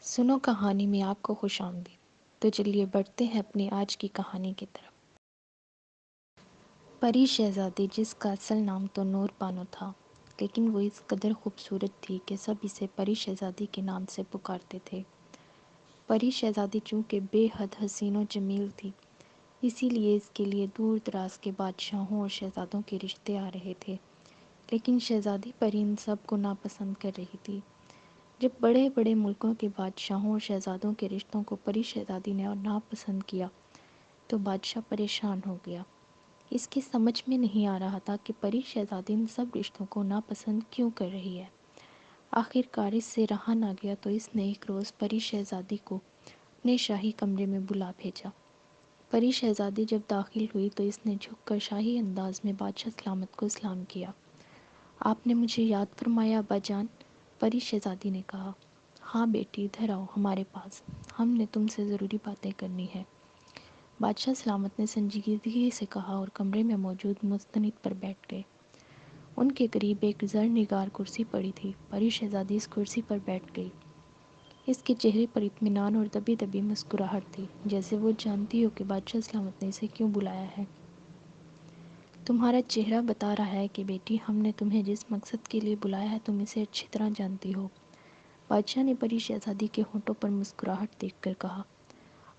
سنو کہانی میں آپ کو خوش آمدید۔ تو چلیے بڑھتے ہیں اپنی آج کی کہانی کی طرف۔ پری شہزادی، جس کا اصل نام تو نور بانو تھا، لیکن وہ اس قدر خوبصورت تھی کہ سب اسے پری شہزادی کے نام سے پکارتے تھے۔ پری شہزادی چونکہ بے حد حسین و جمیل تھی، اسی لیے اس کے لیے دور دراز کے بادشاہوں اور شہزادوں کے رشتے آ رہے تھے، لیکن شہزادی پری ان سب کو ناپسند کر رہی تھی۔ جب بڑے بڑے ملکوں کے بادشاہوں اور شہزادوں کے رشتوں کو پری شہزادی نے ناپسند کیا تو بادشاہ پریشان ہو گیا۔ اس کی سمجھ میں نہیں آ رہا تھا کہ پری شہزادی ان سب رشتوں کو ناپسند کیوں کر رہی ہے۔ آخر کار اس سے رہا نہ گیا تو اس نے ایک روز پری شہزادی کو اپنے شاہی کمرے میں بلا بھیجا۔ پری شہزادی جب داخل ہوئی تو اس نے جھک کر شاہی انداز میں بادشاہ سلامت کو سلام کیا۔ آپ نے مجھے یاد فرمایا ابا جان؟ پری شہزادی نے کہا۔ ہاں بیٹی، ادھر آؤ ہمارے پاس، ہم نے تم سے ضروری باتیں کرنی ہے۔ بادشاہ سلامت نے سنجیدگی سے کہا اور کمرے میں موجود مستند پر بیٹھ گئے۔ ان کے قریب ایک زرنگار کرسی پڑی تھی۔ پری شہزادی اس کرسی پر بیٹھ گئی۔ اس کے چہرے پر اطمینان اور دبی دبی مسکراہٹ تھی، جیسے وہ جانتی ہو کہ بادشاہ سلامت نے اسے کیوں بلایا ہے۔ تمہارا چہرہ بتا رہا ہے کہ بیٹی، ہم نے تمہیں جس مقصد کے لیے بلایا ہے تم اسے اچھی طرح جانتی ہو۔ بادشاہ نے پری شہزادی کے ہونٹوں پر مسکراہٹ دیکھ کر کہا۔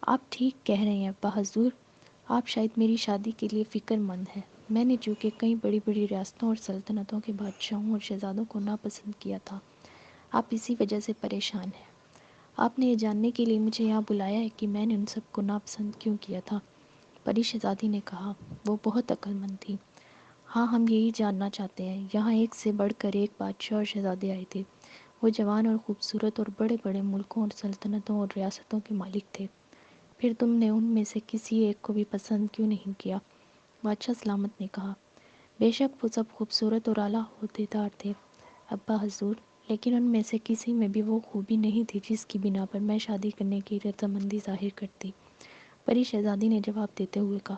آپ ٹھیک کہہ رہے ہیں ابا حضور، آپ شاید میری شادی کے لیے فکر مند ہیں۔ میں نے چونکہ کئی بڑی بڑی ریاستوں اور سلطنتوں کے بادشاہوں اور شہزادوں کو ناپسند کیا تھا، آپ اسی وجہ سے پریشان ہیں۔ آپ نے یہ جاننے کے لیے مجھے یہاں بلایا ہے کہ میں نے ان سب کو ناپسند کیوں کیا تھا۔ پری شہزادی نے کہا۔ وہ بہت عقل مند تھی۔ ہاں، ہم یہی جاننا چاہتے ہیں۔ یہاں ایک سے بڑھ کر ایک بادشاہ اور شہزادے آئے تھے۔ وہ جوان اور خوبصورت اور بڑے بڑے ملکوں اور سلطنتوں اور ریاستوں کے مالک تھے۔ پھر تم نے ان میں سے کسی ایک کو بھی پسند کیوں نہیں کیا؟ بادشاہ سلامت نے کہا۔ بے شک وہ سب خوبصورت اور اعلیٰ عہدیدار تھے ابا حضور، لیکن ان میں سے کسی میں بھی وہ خوبی نہیں تھی جس کی بنا پر میں شادی کرنے کی رضامندی ظاہر کرتی۔ پری شہزادی نے جواب دیتے ہوئے کہا۔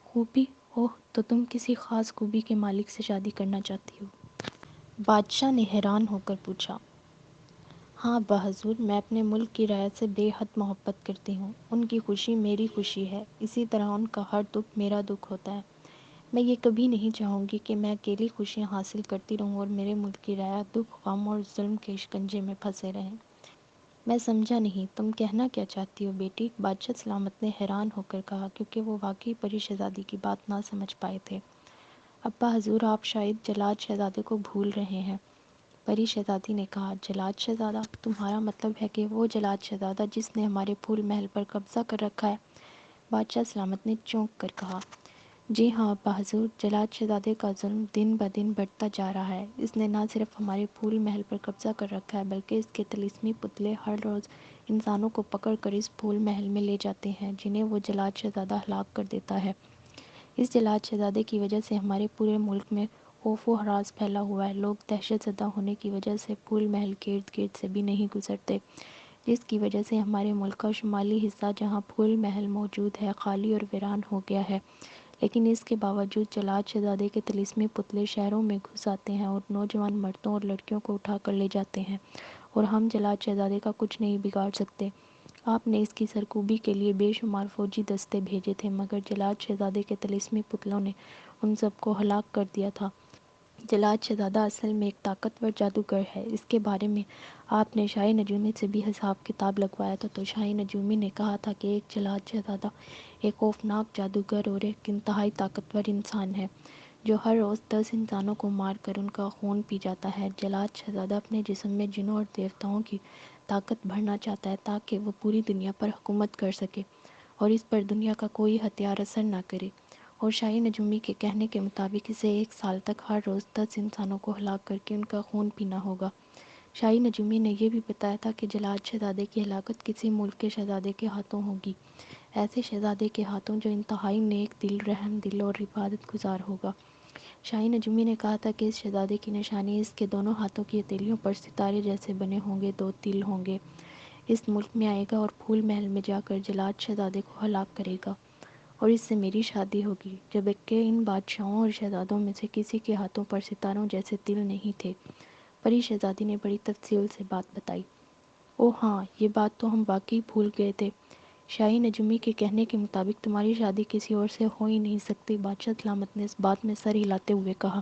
خوبی؟ اوہ، تو تم کسی خاص خوبی کے مالک سے شادی کرنا چاہتی ہو؟ بادشاہ نے حیران ہو کر پوچھا۔ ہاں ابا حضور، میں اپنے ملک کی رعیت سے بے حد محبت کرتی ہوں۔ ان کی خوشی میری خوشی ہے، اسی طرح ان کا ہر دکھ میرا دکھ ہوتا ہے۔ میں یہ کبھی نہیں چاہوں گی کہ میں اکیلی خوشیاں حاصل کرتی رہوں اور میرے ملک کی رعیت دکھ، غم اور ظلم کے شکنجے میں پھنسے رہیں۔ میں سمجھا نہیں، تم کہنا کیا چاہتی ہو بیٹی؟ بادشاہ سلامت نے حیران ہو کر کہا، کیونکہ وہ واقعی پری شہزادی کی بات نہ سمجھ پائے تھے۔ ابا حضور، آپ شاید جلاد شہزادے کو بھول رہے ہیں۔ پری شہزادی نے کہا۔ جلاد شہزادہ؟ تمہارا مطلب ہے کہ وہ جلاد شہزادہ جس نے ہمارے پھول محل پر قبضہ کر رکھا ہے؟ بادشاہ سلامت نے چونک کر کہا۔ جی ہاں ابا حضور، جلاد شہزادے کا ظلم دن بدن بڑھتا جا رہا ہے۔ اس نے نہ صرف ہمارے پھول محل پر قبضہ کر رکھا ہے، بلکہ اس کے طلسمی پتلے ہر روز انسانوں کو پکڑ کر اس پھول محل میں لے جاتے ہیں، جنہیں وہ جلاد شہزادہ ہلاک کر دیتا ہے۔ اس جلاد شہزادے کی وجہ سے ہمارے پورے ملک میں خوف و ہراس پھیلا ہوا ہے۔ لوگ دہشت زدہ ہونے کی وجہ سے پھول محل کے ارد گرد سے بھی نہیں گزرتے، جس کی وجہ سے ہمارے ملک کا شمالی حصہ جہاں پھول محل موجود ہے خالی اور ویران ہو گیا ہے۔ لیکن اس کے باوجود جلاد شہزادے کے طلسمی پتلے شہروں میں گھس آتے ہیں اور نوجوان مردوں اور لڑکیوں کو اٹھا کر لے جاتے ہیں، اور ہم جلاد شہزادے کا کچھ نہیں بگاڑ سکتے۔ آپ نے اس کی سرکوبی کے لیے بے شمار فوجی دستے بھیجے تھے، مگر جلاد شہزادے کے طلسمی پتلوں نے ان سب کو ہلاک کر دیا تھا۔ جلاد شہزادہ اصل میں ایک طاقتور جادوگر ہے۔ اس کے بارے میں آپ نے شاہی نجومی سے بھی حساب کتاب لگوایا تھا، تو شاہی نجومی نے کہا تھا کہ ایک جلاد شہزادہ ایک خوفناک جادوگر اور ایک انتہائی طاقتور انسان ہے، جو ہر روز 10 انسانوں کو مار کر ان کا خون پی جاتا ہے۔ جلاد شہزادہ اپنے جسم میں جنوں اور دیوتاؤں کی طاقت بھرنا چاہتا ہے تاکہ وہ پوری دنیا پر حکومت کر سکے اور اس پر دنیا کا کوئی ہتھیار اثر نہ کرے، اور شاہی نجومی کے کہنے کے مطابق اسے 1 سال تک ہر روز 10 انسانوں کو ہلاک کر کے ان کا خون پینا ہوگا۔ شاہی نجومی نے یہ بھی بتایا تھا کہ جلاد شہزادے کی ہلاکت کسی ملک کے شہزادے کے ہاتھوں ہوگی، ایسے شہزادے کے ہاتھوں جو انتہائی نیک دل، رحم دل اور عبادت گزار ہوگا۔ شاہی نجومی نے کہا تھا کہ اس شہزادے کی نشانی اس کے دونوں ہاتھوں کی ہتھیلیوں پر ستارے جیسے بنے ہوں گے 2 تل ہوں گے۔ اس ملک میں آئے گا اور پھول محل میں جا کر جلاد شہزادے کو ہلاک کرے گا، اور اس سے میری شادی ہوگی، جب کہ ان بادشاہوں اور شہزادوں میں سے کسی کے ہاتھوں پر ستاروں جیسے تل نہیں تھے۔ پری شہزادی نے بڑی تفصیل سے بات بتائی۔ اوہ ہاں، یہ بات تو ہم واقعی بھول گئے تھے۔ شاہی نجومی کے کہنے کے مطابق تمہاری شادی کسی اور سے ہو ہی نہیں سکتی۔ بادشاہ سلامت نے اس بات میں سر ہلاتے ہوئے کہا۔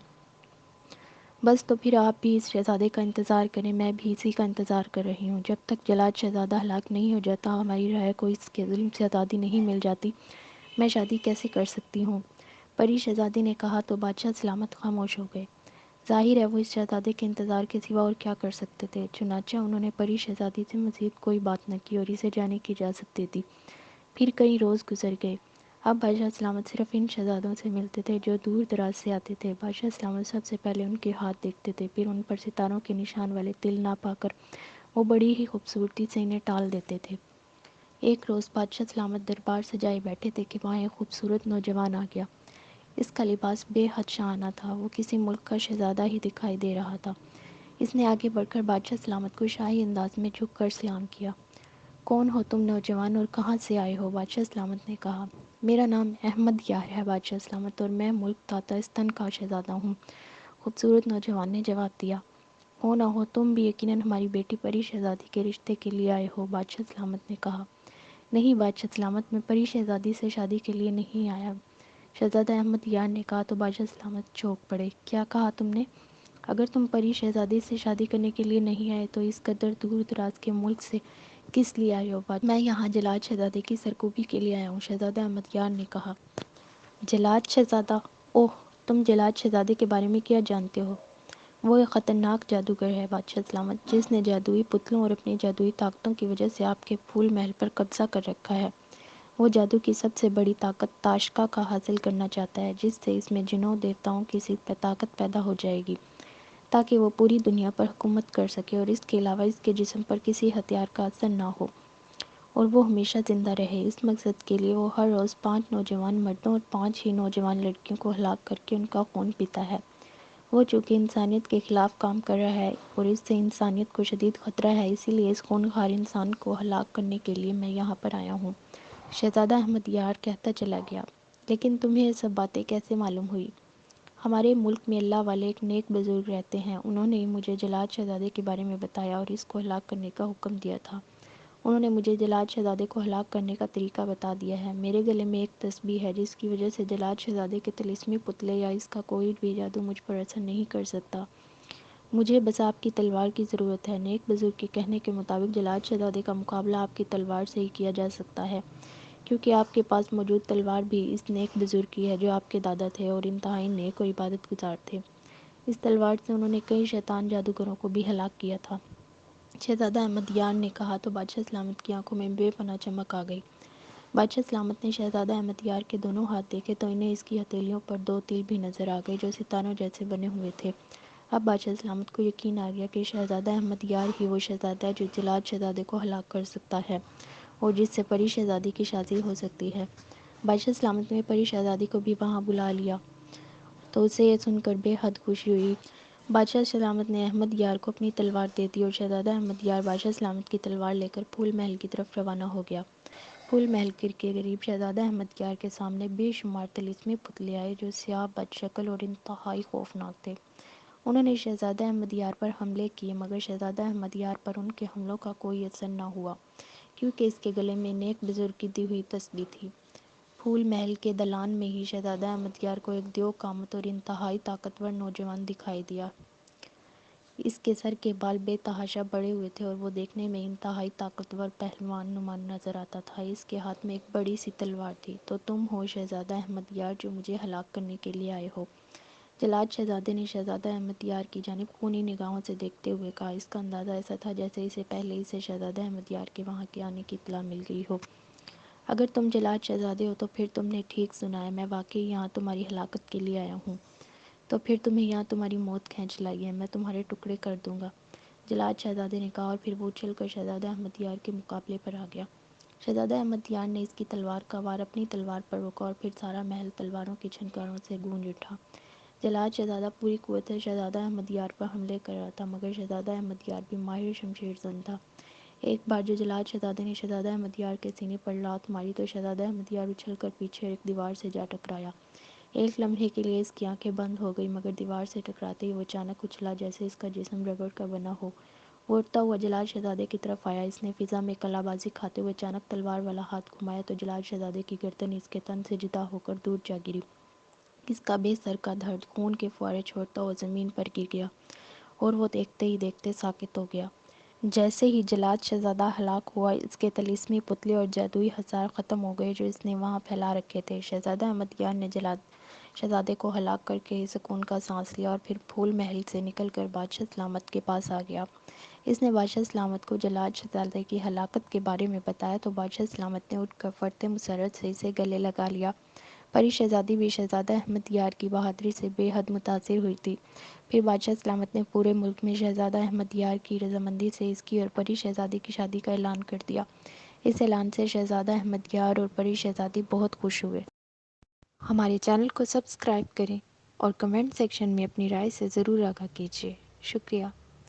بس تو پھر آپ بھی اس شہزادے کا انتظار کریں، میں بھی اسی کا انتظار کر رہی ہوں۔ جب تک جلاد شہزادہ ہلاک نہیں ہو جاتا، ہماری رعایا کو اس کے ظلم سے آزادی نہیں مل جاتی، میں شادی کیسے کر سکتی ہوں؟ پری شہزادی نے کہا تو بادشاہ سلامت خاموش ہو گئے۔ ظاہر ہے وہ اس شہزادے کے انتظار کے سوا اور کیا کر سکتے تھے، چنانچہ انہوں نے پری شہزادی سے مزید کوئی بات نہ کی اور اسے جانے کی اجازت دے دی۔ پھر کئی روز گزر گئے۔ اب بادشاہ سلامت صرف ان شہزادوں سے ملتے تھے جو دور دراز سے آتے تھے۔ بادشاہ سلامت سب سے پہلے ان کے ہاتھ دیکھتے تھے، پھر ان پر ستاروں کے نشان والے تل نہ پا کر وہ بڑی ہی خوبصورتی سے انہیں ٹال دیتے تھے۔ ایک روز بادشاہ سلامت دربار سجائے بیٹھے تھے کہ وہاں ایک خوبصورت نوجوان آ گیا۔ اس کا لباس بے حد شاہانہ تھا، وہ کسی ملک کا شہزادہ ہی دکھائی دے رہا تھا۔ اس نے آگے بڑھ کر بادشاہ سلامت کو شاہی انداز میں جھک کر سلام کیا۔ کون ہو تم نوجوان اور کہاں سے آئے ہو؟ بادشاہ سلامت نے کہا۔ میرا نام احمد یار ہے بادشاہ سلامت، اور میں ملک تاتارستان کا شہزادہ ہوں، خوبصورت نوجوان نے جواب دیا۔ ہو نہ ہو تم بھی یقیناً ہماری بیٹی پری شہزادی کے رشتے کے لیے آئے ہو، بادشاہ سلامت نے کہا۔ نہیں بادشاہ سلامت، میں پری شہزادی سے شادی کے لیے نہیں آیا، شہزادہ احمد یار نے کہا تو بادشاہ سلامت چونک پڑے۔ کیا کہا تم نے؟ اگر تم پری شہزادی سے شادی کرنے کے لیے نہیں آئے تو اس قدر دور دراز کے ملک سے کس لیے آئے ہو؟ میں یہاں جلاد شہزادے کی سرکوبی کے لیے آیا ہوں، شہزادہ احمد یار نے کہا۔ جلاد شہزادہ؟ اوہ، تم جلاد شہزادے کے بارے میں کیا جانتے ہو؟ وہ ایک خطرناک جادوگر ہے بادشاہ سلامت، جس نے جادوئی پتلوں اور اپنی جادوئی طاقتوں کی وجہ سے آپ کے پھول محل پر قبضہ کر رکھا ہے۔ وہ جادو کی سب سے بڑی طاقت تاشقہ کا حاصل کرنا چاہتا ہے، جس سے اس میں جنوں دیوتاؤں کی طاقت پیدا ہو جائے گی، تاکہ وہ پوری دنیا پر حکومت کر سکے اور اس کے علاوہ اس کے جسم پر کسی ہتھیار کا اثر نہ ہو، اور وہ ہمیشہ زندہ رہے۔ اس مقصد کے لیے وہ ہر روز 5 نوجوان مردوں اور 5 ہی نوجوان لڑکیوں کو ہلاک کر کے ان کا خون پیتا ہے۔ وہ چونکہ انسانیت کے خلاف کام کر رہا ہے اور اس سے انسانیت کو شدید خطرہ ہے، اسی لیے اس خونخوار انسان کو ہلاک کرنے کے لیے میں یہاں پر آیا ہوں، شہزادہ احمد یار کہتا چلا گیا۔ لیکن تمہیں یہ سب باتیں کیسے معلوم ہوئی؟ ہمارے ملک میں اللہ والے ایک نیک بزرگ رہتے ہیں، انہوں نے مجھے جلاد شہزادے کے بارے میں بتایا اور اس کو ہلاک کرنے کا حکم دیا تھا۔ انہوں نے مجھے جلاد شہزادے کو ہلاک کرنے کا طریقہ بتا دیا ہے۔ میرے گلے میں ایک تسبیح ہے جس کی وجہ سے جلاد شہزادے کے طلسمی پتلے یا اس کا کوئی بھی جادو مجھ پر اثر نہیں کر سکتا۔ مجھے بس آپ کی تلوار کی ضرورت ہے۔ نیک بزرگ کے کہنے کے مطابق جلاد شہزادے کا مقابلہ آپ کی تلوار سے ہی کیا جا سکتا ہے، کیونکہ آپ کے پاس موجود تلوار بھی اس نیک بزرگ کی ہے جو آپ کے دادا تھے اور انتہائی نیک اور عبادت گزار تھے۔ اس تلوار سے انہوں نے کئی شیطان جادوگروں کو بھی ہلاک کیا تھا، شہزادہ احمد یار نے کہا تو بادشاہ سلامت کی آنکھوں میں بے پناہ چمک آ گئی۔ بادشاہ سلامت نے شہزادہ احمد یار کے دونوں ہاتھ دیکھے تو انہیں اس کی ہتھیلیوں پر 2 تل بھی نظر آ گئے جو ستاروں جیسے بنے ہوئے تھے۔ اب بادشاہ سلامت کو یقین آ گیا کہ شہزادہ احمد یار ہی وہ شہزادہ ہے جو جلاد شہزادے کو ہلاک کر سکتا ہے اور جس سے پری شہزادی کی شادی ہو سکتی ہے۔ بادشاہ سلامت نے پری شہزادی کو بھی وہاں بلا لیا تو اسے یہ سن کر بے حد خوشی ہوئی۔ بادشاہ سلامت نے احمد یار کو اپنی تلوار دے دی اور شہزادہ احمد یار بادشاہ سلامت کی تلوار لے کر پھول محل کی طرف روانہ ہو گیا۔ پھول محل کے قریب شہزادہ احمد یار کے سامنے بے شمار طلسمی پتلے آئے جو سیاہ بد شکل اور انتہائی خوفناک تھے۔ انہوں نے شہزادہ احمد یار پر حملے کیے، مگر شہزادہ احمد یار پر ان کے حملوں کا کوئی اثر نہ ہوا، کیونکہ اس کے گلے میں نیک بزرگ کی دی ہوئی تسبیح تھی۔ پھول محل کے دالان میں ہی شہزادہ احمد یار کو ایک دیو قامت اور انتہائی طاقتور نوجوان دکھائی دیا۔ اس کے سر کے بال بے تحاشا بڑے ہوئے تھے اور وہ دیکھنے میں انتہائی طاقتور پہلوان نما نظر آتا تھا۔ اس کے ہاتھ میں ایک بڑی سی تلوار تھی۔ تو تم ہو شہزادہ احمد یار جو مجھے ہلاک کرنے کے لیے آئے ہو؟ جلاد شہزادے نے شہزادہ احمد یار کی جانب خونی نگاہوں سے دیکھتے ہوئے کہا۔ اس کا اندازہ ایسا تھا جیسے اسے پہلے ہی سے شہزادہ احمد یار کے وہاں کے آنے کی اطلاع مل گئی ہو۔ اگر تم جلاد شہزادے ہو تو پھر تم نے ٹھیک سنا ہے، میں واقعی یہاں تمہاری ہلاکت کے لیے آیا ہوں۔ تو پھر تمہیں یہاں تمہاری موت کھینچ لائی ہے، میں تمہارے ٹکڑے کر دوں گا، جلاد شہزادے نے کہا، اور پھر وہ اچھل کر شہزادہ احمد یار کے مقابلے پر آ گیا۔ شہزادہ احمد یار نے اس کی تلوار کا وار اپنی تلوار پر روکا اور پھر سارا محل تلواروں کی چھنکاروں سے گونج اٹھا۔ جلاد شہزادہ پوری قوت سے شہزادہ احمد یار پر حملے کر رہا تھا، مگر شہزادہ احمد یار بھی ماہر شمشیر زن تھا۔ ایک بار جو جلاد شہزادے نے شہزادہ احمد یار کے سینے پر لات ماری تو شہزادہ احمد یار اچھل کر پیچھے ایک دیوار سے جا ٹکرایا۔ ایک لمحے کے لیے اس کی آنکھیں بند ہو گئی، مگر دیوار سے ٹکراتے ہی وہ اچانک اچھلا جیسے اس کا جسم ربڑ کا بنا ہو وہ اٹھتا ہوا جلال شہزادے کی طرف آیا۔ اس نے فضا میں کلا بازی کھاتے ہوئے اچانک تلوار والا ہاتھ گھمایا تو جلال شہزادے کی گردن اس کے تن سے جدا ہو کر دور جا گری۔ اس کا بے سر کا دھڑ خون کے فوارے چھوڑتا ہوا زمین پر گر گیا اور وہ دیکھتے ہی دیکھتے ساکت ہو گیا۔ جیسے ہی جلال شہزادہ ہلاک ہوا، اس کے طلسمی پتلے اور جادوئی ہتھیار ختم ہو گئے جو اس نے وہاں پھیلا رکھے تھے۔ شہزادہ احمد یار نے جلال شہزادے کو ہلاک کر کے سکون کا سانس لیا اور پھر پھول محل سے نکل کر بادشاہ سلامت کے پاس آ گیا۔ اس نے بادشاہ سلامت کو جلال شہزادے کی ہلاکت کے بارے میں بتایا تو بادشاہ سلامت نے اٹھ کر فرط مسرت سے اسے گلے لگا لیا۔ پری شہزادی بھی شہزادہ احمد یار کی بہادری سے بے حد متاثر ہوئی تھی۔ پھر بادشاہ سلامت نے پورے ملک میں شہزادہ احمد یار کی رضامندی سے اس کی اور پری شہزادی کی شادی کا اعلان کر دیا۔ اس اعلان سے شہزادہ احمد یار اور پری شہزادی بہت خوش ہوئے۔ ہمارے چینل کو سبسکرائب کریں اور کمنٹ سیکشن میں اپنی رائے سے ضرور آگاہ کیجیے۔ شکریہ۔